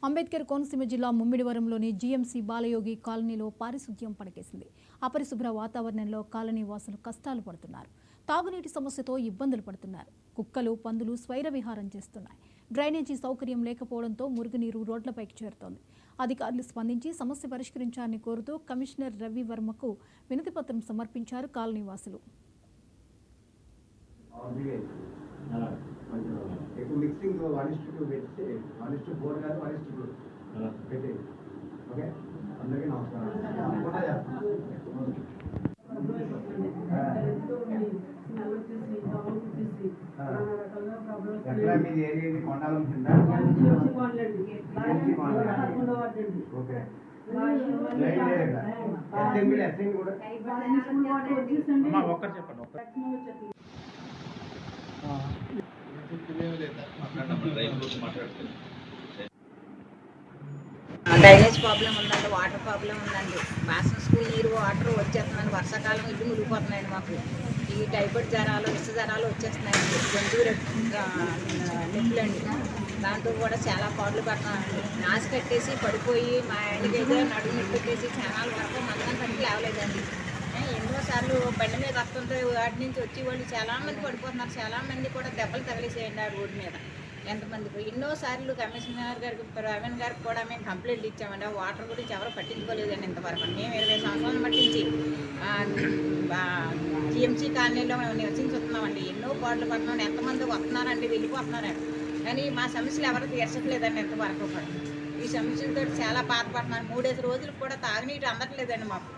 అంబేద్కర్ కోనసీమ జిల్లా ముమ్మిడివరంలోని జీఎంసీ బాలయోగి కాలనీలో పారిశుద్ధ్యం పడకేసింది. అపరిశుభ్ర వాతావరణంలో కాలనీ వాసులు కష్టాలు పడుతున్నారు. తాగునీటి సమస్యతో ఇబ్బందులు పడుతున్నారు. కుక్కలు, పందులు స్వైర విహారం చేస్తున్నాయి. డ్రైనేజీ సౌకర్యం లేకపోవడంతో మురుగునీరు రోడ్లపైకి చేరుతోంది. అధికారులు స్పందించి సమస్య పరిష్కరించాలని కోరుతూ కమిషనర్ రవి వర్మకు వినతిపత్రం సమర్పించారు కాలనీ వాసులు. మిక్సింగ్ 1:2 పెట్టి 1:4 కాదు 1:2 పెట్టి ఓకే. అందరికీ నమస్కారం. ఎట్లా మీది ఏరియా కొండాలం కింద ఓకే. ఒక్కరు చెప్పండి. డ్రైనేజ్ ప్రాబ్లం ఉందండి, వాటర్ ప్రాబ్లం ఉందండి. బాసన్ స్కూల్ నీరు వాటర్ వచ్చేస్తుందండి. వర్షాకాలం ఇల్లు మునిగిపోతున్నాయండి. మాకు ఈ టైఫాయిడ్ జ్వరాలు, విష జ్వరాలు వచ్చేస్తున్నాయండి. జంతువు నొప్పులండి. దాంతో కూడా చాలా పాటలు పడుతున్నామండి. నాసు కట్టేసి పడిపోయి మా ఇంటికైతే నడుము నొప్పి పెట్టేసి చాలా వరకు మందం కట్టి లేవలేదండి. ఎన్నోసార్లు బండి మీద వస్తుంటే వాటి నుంచి వచ్చి వాళ్ళు చాలామంది పడిపోతున్నారు. చాలామంది కూడా దెబ్బలు తగిలేసేయండి ఆ రోడ్డు మీద. ఎంతమంది ఎన్నోసార్లు కమిషనర్ గారికి, ప్రవీణ్ గారికి కూడా మేము కంప్లైంట్ ఇచ్చామండి. ఆ వాటర్ గురించి ఎవరు పట్టించుకోలేదండి ఇంతవరకు. మేము 20 సంవత్సరాలను పట్టించి జిఎంసీ కాలనీలో మేము నివసించుతున్నామండి. ఎన్నో పాటలు పడుతున్నాం. ఎంతమంది వస్తున్నారండి, వెళ్ళిపోతున్నారండి. కానీ మా సమస్యలు ఎవరు తీర్చట్లేదండి ఇంతవరకు కూడా. ఈ సమస్యలతో చాలా బాధపడుతున్నాను. 3 రోజులు కూడా తాగునీరు అందట్లేదండి మాకు.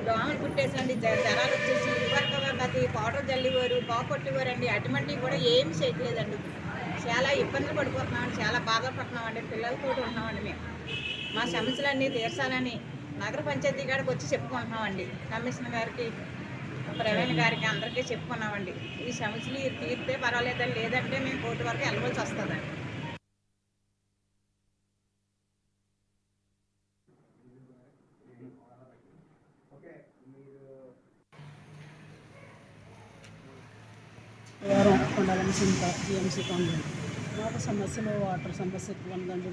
దోమలు కుట్టేసండి, జ్వరాలు వచ్చేసి ఇదివరకు అది పౌడర్ జల్లివారు, పావు కొట్టేవారండి. అటువంటివి కూడా ఏమి చేయట్లేదండి. చాలా ఇబ్బందులు పడిపోతున్నామండి, చాలా బాధపడుతున్నామండి. పిల్లలతో ఉన్నామండి. మేము మా సమస్యలన్నీ తీర్చాలని నగర పంచాయతీ గారికి వచ్చి చెప్పుకుంటున్నామండి. కమిషనర్ గారికి, ప్రవీణ్ గారికి అందరికీ చెప్పుకున్నామండి. ఈ సమస్యలు తీరితే పర్వాలేదండి, లేదంటే మేము కోర్టు వరకు వెళ్ళవలసి వస్తుందండి. కొండాలం సింత జిఎంసీ కాలనీ. మాకు సమస్యలు వాటర్ సమస్య ఎక్కువ ఉందండి.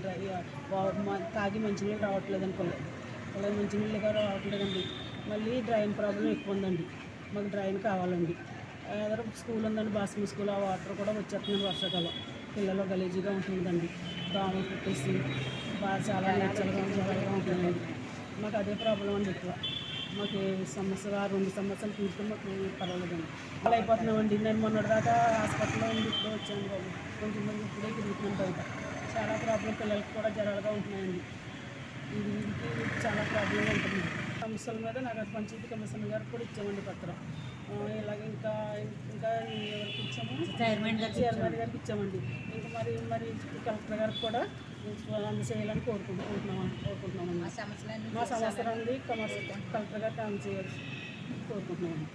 తాగి మంచినీళ్ళు రావట్లేదండి. పొలం మంచినీళ్ళు కూడా రావట్లేదండి. మళ్ళీ డ్రైన్ ప్రాబ్లం ఎక్కువ ఉందండి. మాకు డ్రైన్ కావాలండి. ఏదో స్కూల్ ఉందండి, బాస్మీ స్కూల్. ఆ వాటర్ కూడా వచ్చేస్తుందండి వర్షాకాలం. పిల్లలు గలీజీగా ఉంటుందండి. దోమలు పెట్టేసి చాలా నేచర్గా ఉంటుందండి. మాకు అదే ప్రాబ్లం అండి ఎక్కువ. మాకు సమస్య 2 సమస్యలు తీర్చి మాకు పర్వాలేదండి. అలా అయిపోతున్నామండి. నేను మొన్నటిదాకా హాస్పిటల్లో ఉండి ఇప్పుడు వచ్చాను బాబు. కొంచెం మంది ఇప్పుడే తిరుగుతున్నాను బయట. చాలా ప్రాబ్లం, పిల్లలకి కూడా జ్వరాలుగా ఉంటున్నాయండి. వీరికి చాలా ప్రాబ్లంగా ఉంటుంది. సమస్యల మీద నగర పంచాయతీ కమిషనర్ గారికి కూడా ఇచ్చామండి పత్రం. ఇలాగ ఇంకా ఎవరికి ఇచ్చాము, చైర్మన్ గారికి ఇచ్చామండి. ఇంకా మరి కలెక్టర్ గారికి కూడా అందజేయాలని కోరుకుంటున్నామండి. మా సమస్యలన్నీ కలెక్టర్ గారికి అందజేయాలని కోరుకుంటున్నామండి.